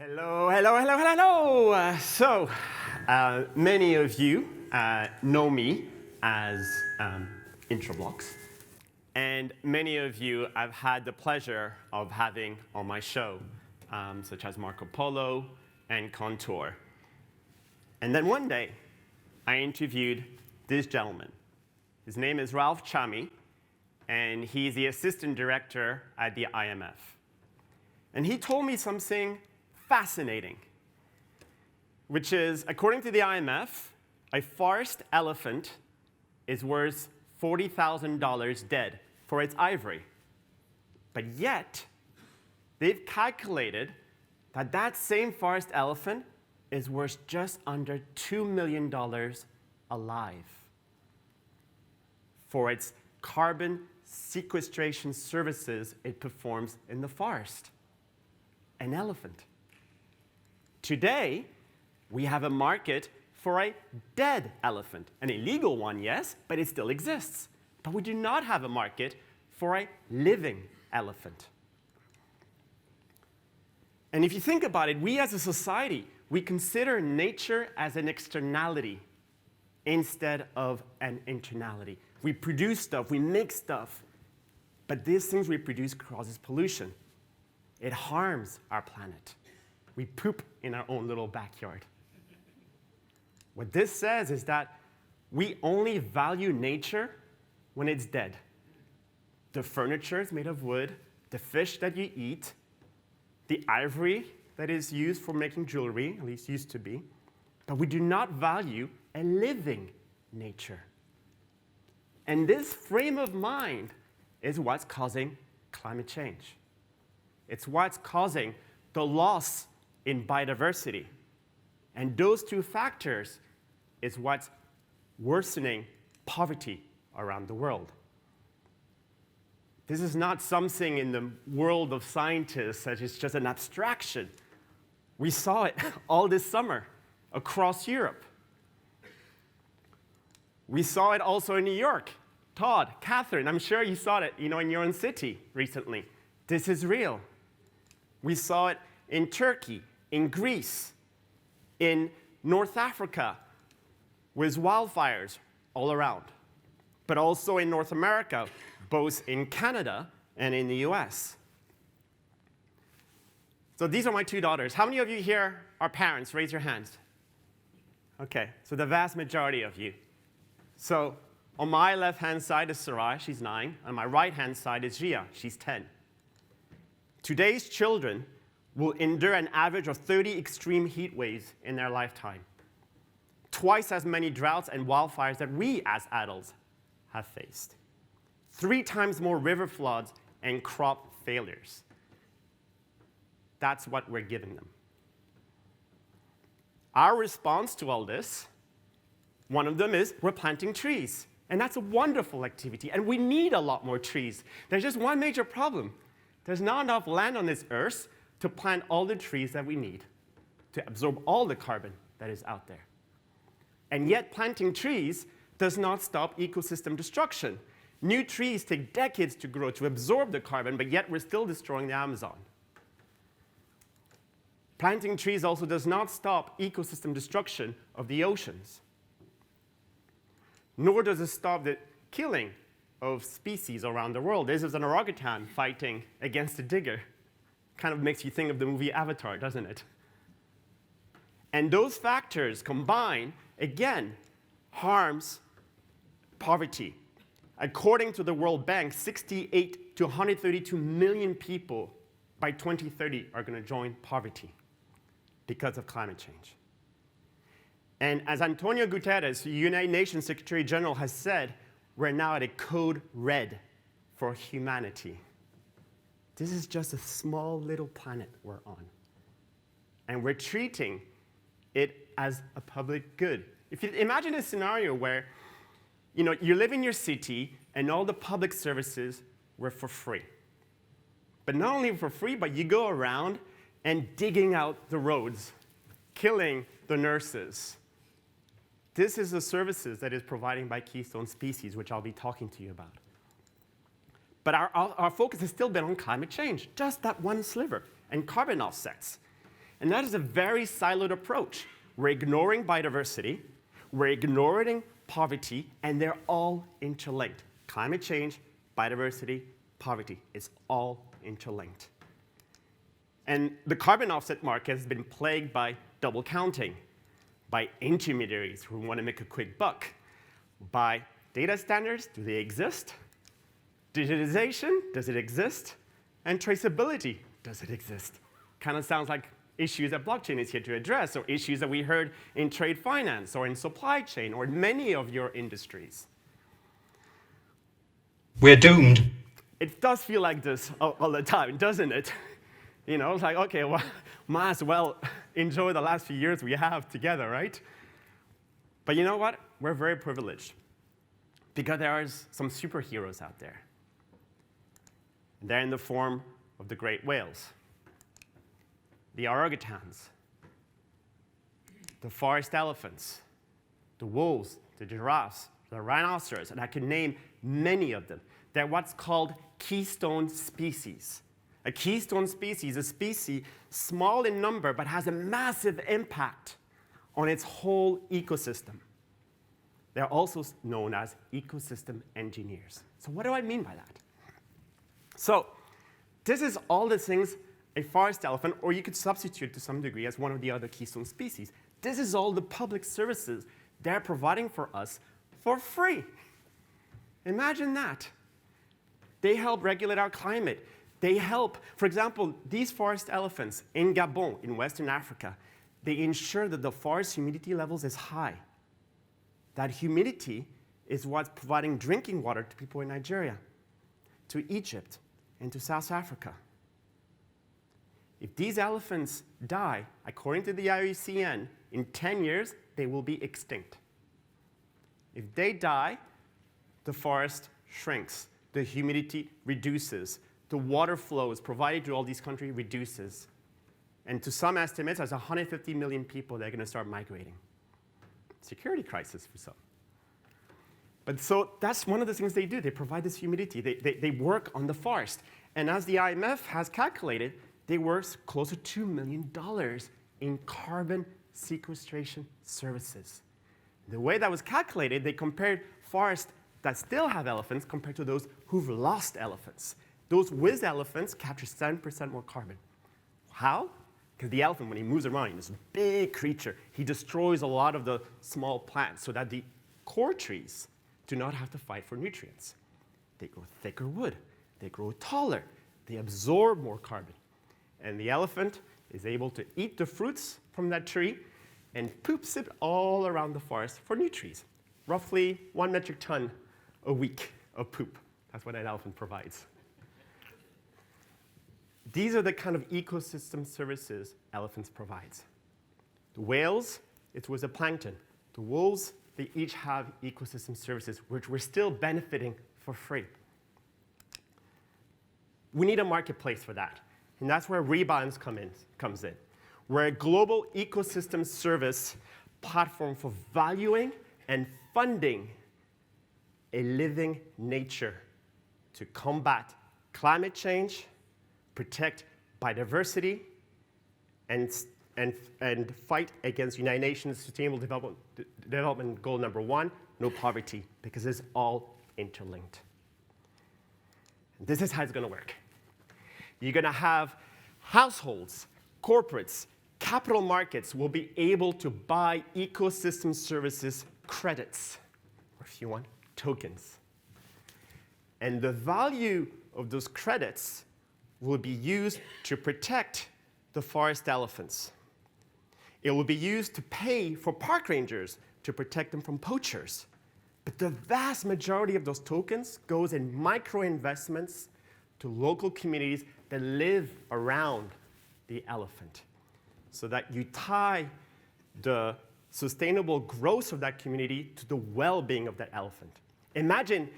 Hello, hello, hello, hello, hello. Many of you know me as Introblocks, and many of you I've had the pleasure of having on my show, such as Marco Polo and Contour. And then one day, I interviewed this gentleman. His name is Ralph Chami, and he's the assistant director at the IMF. And he told me something fascinating, which is, according to the IMF, a forest elephant is worth $40,000 dead for its ivory. But yet, they've calculated that that same forest elephant is worth just under $2 million alive for its carbon sequestration services it performs in the forest. An elephant. Today, we have a market for a dead elephant. An illegal one, yes, but it still exists. But we do not have a market for a living elephant. And if you think about it, we as a society, we consider nature as an externality instead of an internality. We produce stuff, we make stuff, but these things we produce causes pollution. It harms our planet. We poop in our own little backyard. What this says is that we only value nature when it's dead. The furniture is made of wood, the fish that you eat, the ivory that is used for making jewelry, at least used to be, but we do not value a living nature. And this frame of mind is what's causing climate change. It's what's causing the loss in biodiversity. And those two factors is what's worsening poverty around the world. This is not something in the world of scientists that is just an abstraction. We saw it all this summer across Europe. We saw it also in New York. Todd, Catherine, I'm sure you saw it, in your own city recently. This is real. We saw it in Turkey, in Greece, in North Africa, with wildfires all around, but also in North America, both in Canada and in the US. So these are my two daughters. How many of you here are parents? Raise your hands. Okay, so the vast majority of you. So on my left-hand side is Sarai, she's 9. On my right-hand side is Gia, she's 10. Today's children will endure an average of 30 extreme heat waves in their lifetime. Twice as many droughts and wildfires that we as adults have faced. 3 times more river floods and crop failures. That's what we're giving them. Our response to all this, one of them is we're planting trees. And that's a wonderful activity. And we need a lot more trees. There's just one major problem. There's not enough land on this earth to plant all the trees that we need to absorb all the carbon that is out there. And yet, planting trees does not stop ecosystem destruction. New trees take decades to grow to absorb the carbon, but yet we're still destroying the Amazon. Planting trees also does not stop ecosystem destruction of the oceans. Nor does it stop the killing of species around the world. This is an orangutan fighting against a digger. Kind of makes you think of the movie Avatar, doesn't it? And those factors combined, again, harms poverty. According to the World Bank, 68 to 132 million people by 2030 are going to join poverty because of climate change. And as Antonio Guterres, the United Nations Secretary General, has said, we're now at a code red for humanity. This is just a small little planet we're on. And we're treating it as a public good. If you imagine a scenario where you live in your city and all the public services were for free. But not only for free, but you go around and digging out the roads, killing the nurses. This is the services that is provided by Keystone Species, which I'll be talking to you about. But our focus has still been on climate change, just that one sliver, and carbon offsets. And that is a very siloed approach. We're ignoring biodiversity, we're ignoring poverty, and they're all interlinked. Climate change, biodiversity, poverty, it's all interlinked. And the carbon offset market has been plagued by double counting, by intermediaries who want to make a quick buck, by data standards, do they exist? Digitization, does it exist? And traceability, does it exist? Kind of sounds like issues that blockchain is here to address, or issues that we heard in trade finance, or in supply chain, or in many of your industries. We're doomed. It does feel like this all the time, doesn't it? You know, it's like, okay, well, might as well enjoy the last few years we have together, right? But you know what? We're very privileged, because there are some superheroes out there. They're in the form of the great whales, the orangutans, the forest elephants, the wolves, the giraffes, the rhinoceros, and I can name many of them. They're what's called keystone species. A keystone species is a species small in number but has a massive impact on its whole ecosystem. They're also known as ecosystem engineers. So what do I mean by that? So this is all the things a forest elephant, or you could substitute to some degree as one of the other keystone species. This is all the public services they're providing for us for free. Imagine that. They help regulate our climate. They help, for example, these forest elephants in Gabon, in Western Africa, they ensure that the forest humidity levels is high. That humidity is what's providing drinking water to people in Nigeria, to Egypt, and to South Africa. If these elephants die, according to the IUCN, in 10 years, they will be extinct. If they die, the forest shrinks, the humidity reduces, the water flows provided to all these countries reduces. And to some estimates, there's 150 million people that are going to start migrating. Security crisis for some. But so that's one of the things they do. They provide this humidity. They work on the forest. And as the IMF has calculated, they worth close to $2 million in carbon sequestration services. The way that was calculated, they compared forests that still have elephants compared to those who've lost elephants. Those with elephants capture 7% more carbon. How? Because the elephant, when he moves around, is a big creature. He destroys a lot of the small plants so that the core trees do not have to fight for nutrients. They grow thicker wood. They grow taller. They absorb more carbon. And the elephant is able to eat the fruits from that tree and poops it all around the forest for nutrients. Roughly 1 metric ton a week of poop. That's what an elephant provides. These are the kind of ecosystem services elephants provides. The whales, it's with the plankton. The wolves, they each have ecosystem services, which we're still benefiting for free. We need a marketplace for that. And that's where Rebalance comes in. We're a global ecosystem service platform for valuing and funding a living nature to combat climate change, protect biodiversity, and fight against United Nations Sustainable Development Goal number 1, no poverty, because it's all interlinked. And this is how it's going to work. You're going to have households, corporates, capital markets will be able to buy ecosystem services credits, or if you want, tokens. And the value of those credits will be used to protect the forest elephants. It will be used to pay for park rangers to protect them from poachers. But the vast majority of those tokens goes in micro investments to local communities that live around the elephant, so that you tie the sustainable growth of that community to the well-being of that elephant. Imagine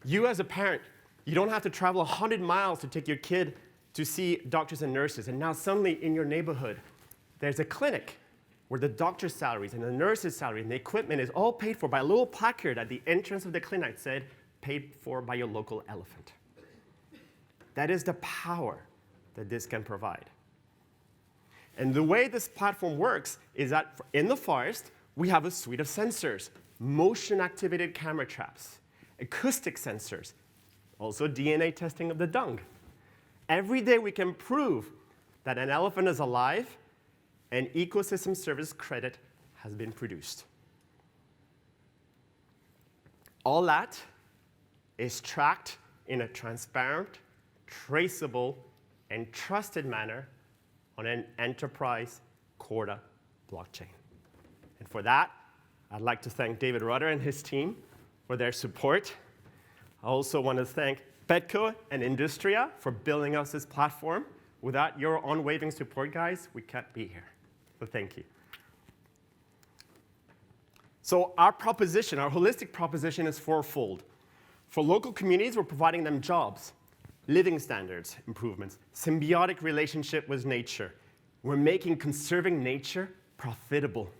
you as a parent, you don't have to travel 100 miles to take your kid to see doctors and nurses, and now suddenly in your neighborhood, there's a clinic where the doctor's salaries and the nurse's salary and the equipment is all paid for by a little placard at the entrance of the clinic that said, paid for by your local elephant. That is the power that this can provide. And the way this platform works is that in the forest, we have a suite of sensors, motion-activated camera traps, acoustic sensors, also DNA testing of the dung. Every day we can prove that an elephant is alive and ecosystem service credit has been produced. All that is tracked in a transparent, traceable, and trusted manner on an enterprise Corda blockchain. And for that, I'd like to thank David Rudder and his team for their support. I also want to thank Petco and Industria for building us this platform. Without your unwavering support, guys, we can't be here. So thank you. So our proposition, our holistic proposition is fourfold. For local communities, we're providing them jobs, living standards improvements, symbiotic relationship with nature. We're making conserving nature profitable.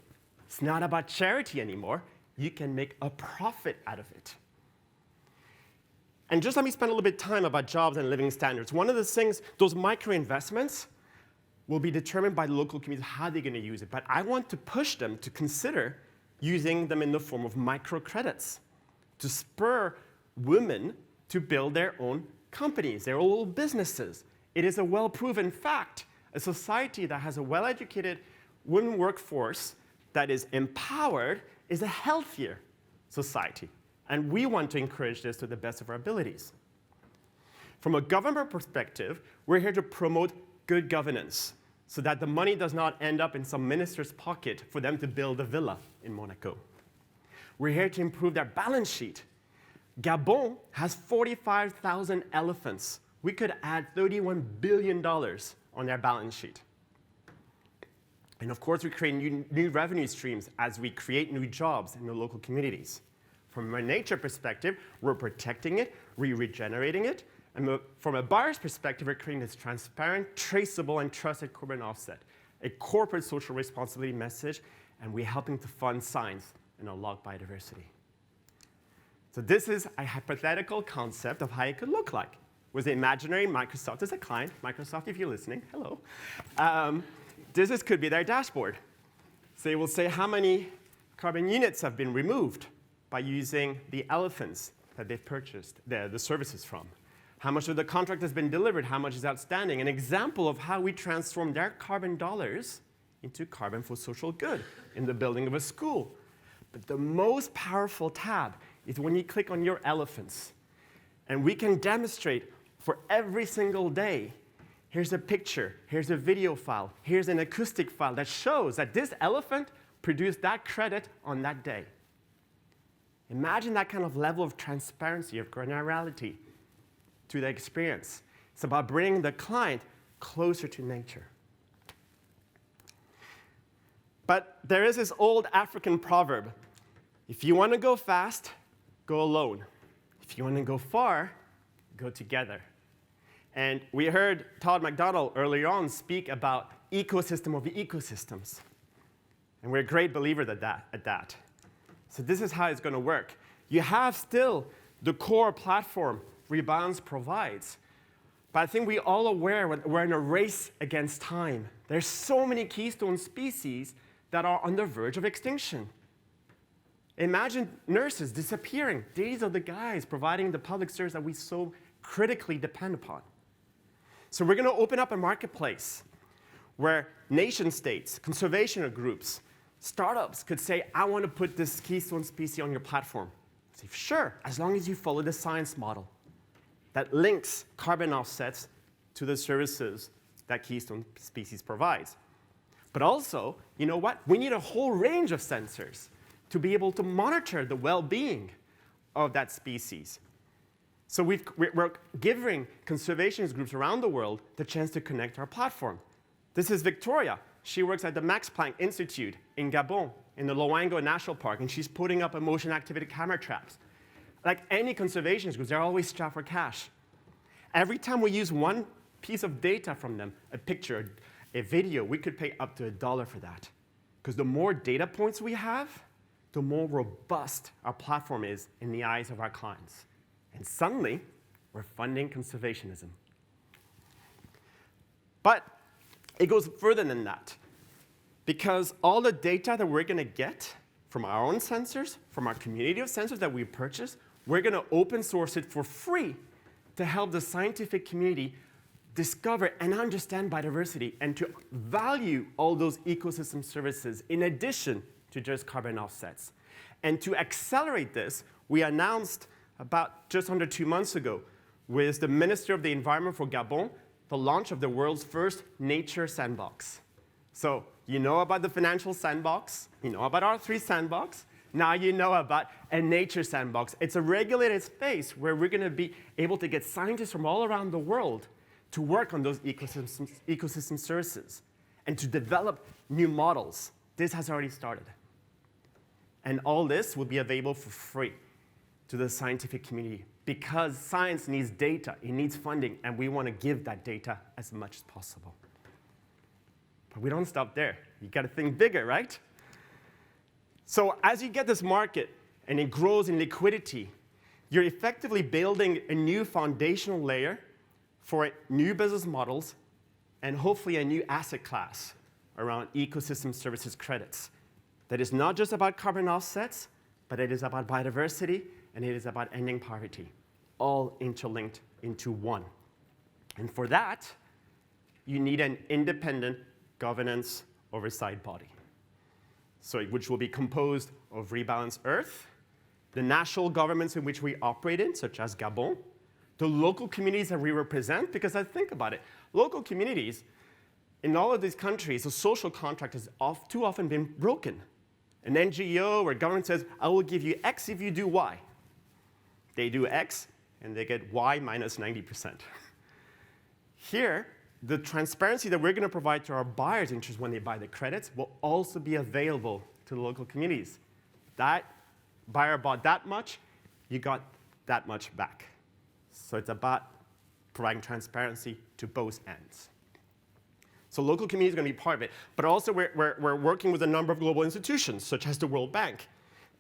It's not about charity anymore. You can make a profit out of it. And just let me spend a little bit of time about jobs and living standards. One of the things, those micro-investments will be determined by the local communities how they're going to use it. But I want to push them to consider using them in the form of microcredits to spur women to build their own companies, their own businesses. It is a well-proven fact. A society that has a well-educated women workforce that is empowered is a healthier society. And we want to encourage this to the best of our abilities. From a government perspective, we're here to promote good governance so that the money does not end up in some minister's pocket for them to build a villa in Monaco. We're here to improve their balance sheet. Gabon has 45,000 elephants. We could add $31 billion on their balance sheet. And of course, we create new revenue streams as we create new jobs in the local communities. From a nature perspective, we're protecting it, we're regenerating it. And from a buyer's perspective, we're creating this transparent, traceable, and trusted carbon offset, a corporate social responsibility message, and we're helping to fund science and unlock biodiversity. So this is a hypothetical concept of how it could look like. With imaginary Microsoft as a client, Microsoft, if you're listening, hello. This could be their dashboard. So it will say how many carbon units have been removed by using the elephants that they've purchased the services from. How much of the contract has been delivered, how much is outstanding, an example of how we transform their carbon dollars into carbon for social good in the building of a school. But the most powerful tab is when you click on your elephants. And we can demonstrate for every single day, here's a picture, here's a video file, here's an acoustic file that shows that this elephant produced that credit on that day. Imagine that kind of level of transparency, of granularity to the experience. It's about bringing the client closer to nature. But there is this old African proverb, if you want to go fast, go alone. If you want to go far, go together. And we heard Todd McDonald earlier on speak about ecosystem of the ecosystems. And we're a great believer at that. So this is how it's going to work. You have still the core platform Rebalance provides. But I think we're all aware we're in a race against time. There's so many keystone species that are on the verge of extinction. Imagine nurses disappearing. These are the guys providing the public service that we so critically depend upon. So we're going to open up a marketplace where nation states, conservation groups, startups could say, I want to put this keystone species on your platform. Say, sure, as long as you follow the science model that links carbon offsets to the services that Keystone Species provides. But also, you know what? We need a whole range of sensors to be able to monitor the well-being of that species. So we're giving conservation groups around the world the chance to connect to our platform. This is Victoria. She works at the Max Planck Institute in Gabon, in the Loango National Park, and she's putting up a motion-activated camera traps. Like any conservation groups, they're always strapped for cash. Every time we use one piece of data from them, a picture, a video, we could pay up to $1 for that. Because the more data points we have, the more robust our platform is in the eyes of our clients. And suddenly, we're funding conservationism. But It goes further than that, because all the data that we're going to get from our own sensors, from our community of sensors that we purchase, we're going to open source it for free to help the scientific community discover and understand biodiversity and to value all those ecosystem services in addition to just carbon offsets. And to accelerate this, we announced about just under 2 months ago with the Minister of the Environment for Gabon the launch of the world's first nature sandbox. So you know about the financial sandbox, you know about R3 sandbox, now you know about a nature sandbox. It's a regulated space where we're going to be able to get scientists from all around the world to work on those ecosystem services and to develop new models. This has already started. And all this will be available for free to the scientific community because science needs data, it needs funding, and we want to give that data as much as possible. But we don't stop there. You got to think bigger, right? So as you get this market and it grows in liquidity, you're effectively building a new foundational layer for new business models and hopefully a new asset class around ecosystem services credits that is not just about carbon offsets, but it is about biodiversity and it is about ending poverty, all interlinked into one. And for that, you need an independent governance oversight body, which will be composed of Rebalance Earth, the national governments in which we operate in, such as Gabon, the local communities that we represent, because I think about it, local communities, in all of these countries, the social contract has too often been broken. An NGO or government says, I will give you X if you do Y. They do X, and they get Y minus 90%. Here, the transparency that we're going to provide to our buyers' interest when they buy the credits will also be available to the local communities. That buyer bought that much, you got that much back. So it's about providing transparency to both ends. So local community is going to be part of it. But also we're working with a number of global institutions, such as the World Bank.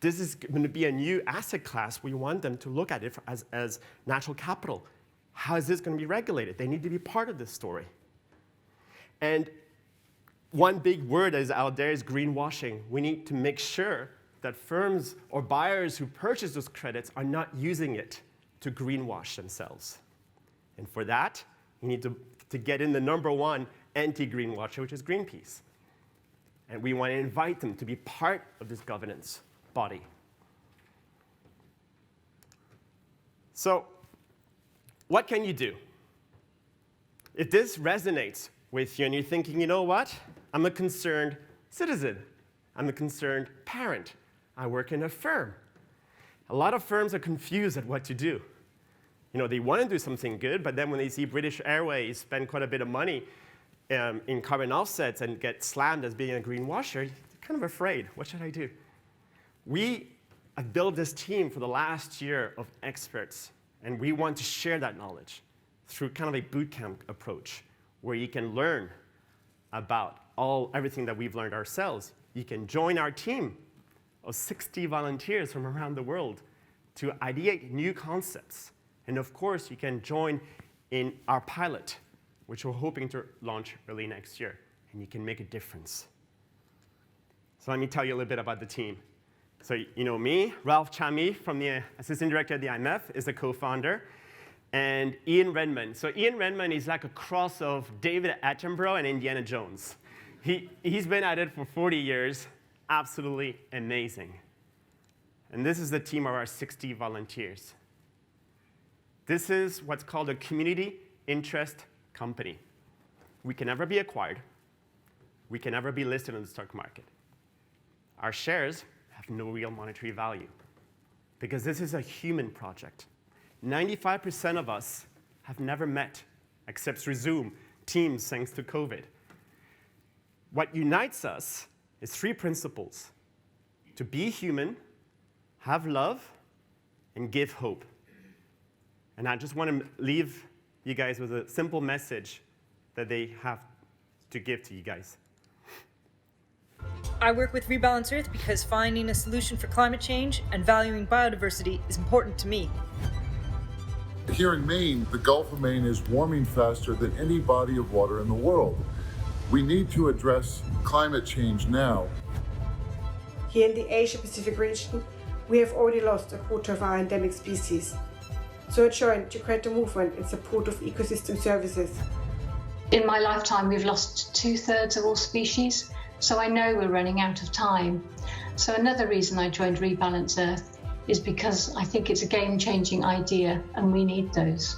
This is going to be a new asset class. We want them to look at it as natural capital. How is this going to be regulated? They need to be part of this story. And one big word that is out there is greenwashing. We need to make sure that firms or buyers who purchase those credits are not using it to greenwash themselves. And for that, you need to get in the #1 anti-greenwasher, which is Greenpeace. And we want to invite them to be part of this governance body. So what can you do? If this resonates with you and you're thinking, you know what? I'm a concerned citizen. I'm a concerned parent. I work in a firm. A lot of firms are confused at what to do. You know, they want to do something good, but then when they see British Airways spend quite a bit of money in carbon offsets and get slammed as being a greenwasher, they're kind of afraid. What should I do? We have built this team for the last year of experts, and we want to share that knowledge through kind of a boot camp approach where you can learn about everything that we've learned ourselves. You can join our team of 60 volunteers from around the world to ideate new concepts. And of course, you can join in our pilot, which we're hoping to launch early next year, and you can make a difference. So let me tell you a little bit about the team. So you know me, Ralph Chami, from the Assistant Director at the IMF, is the co-founder, and Ian Redmond. So Ian Redmond is like a cross of David Attenborough and Indiana Jones. He's been at it for 40 years, absolutely amazing. And this is the team of our 60 volunteers. This is what's called a community interest company. We can never be acquired. We can never be listed on the stock market. Our shares have no real monetary value because this is a human project. 95% of us have never met except through Zoom, Teams, thanks to COVID. What unites us is 3 principles: to be human, have love, and give hope. And I just want to leave you guys with a simple message that they have to give to you guys. I work with Rebalance Earth because finding a solution for climate change and valuing biodiversity is important to me. Here in Maine, the Gulf of Maine is warming faster than any body of water in the world. We need to address climate change now. Here in the Asia-Pacific region, we have already lost a quarter of our endemic species. So it's showing to create a movement in support of ecosystem services. In my lifetime, we've lost 2/3 of all species, so I know we're running out of time. So another reason I joined Rebalance Earth is because I think it's a game-changing idea and we need those.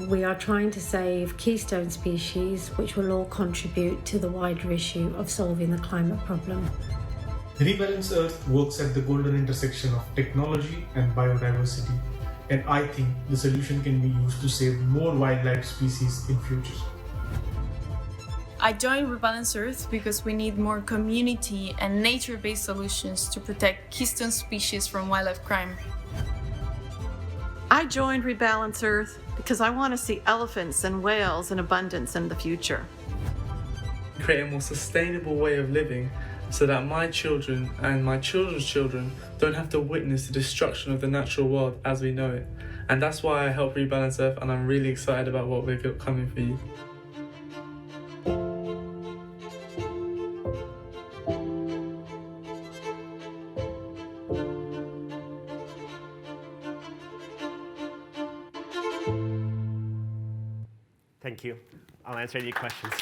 We are trying to save keystone species, which will all contribute to the wider issue of solving the climate problem. Rebalance Earth works at the golden intersection of technology and biodiversity, and I think the solution can be used to save more wildlife species in future. I joined Rebalance Earth because we need more community and nature-based solutions to protect keystone species from wildlife crime. I joined Rebalance Earth because I want to see elephants and whales in abundance in the future. Create a more sustainable way of living so that my children and my children's children don't have to witness the destruction of the natural world as we know it. And that's why I help Rebalance Earth, and I'm really excited about what we've got coming for you. Thank you. I'll answer any questions.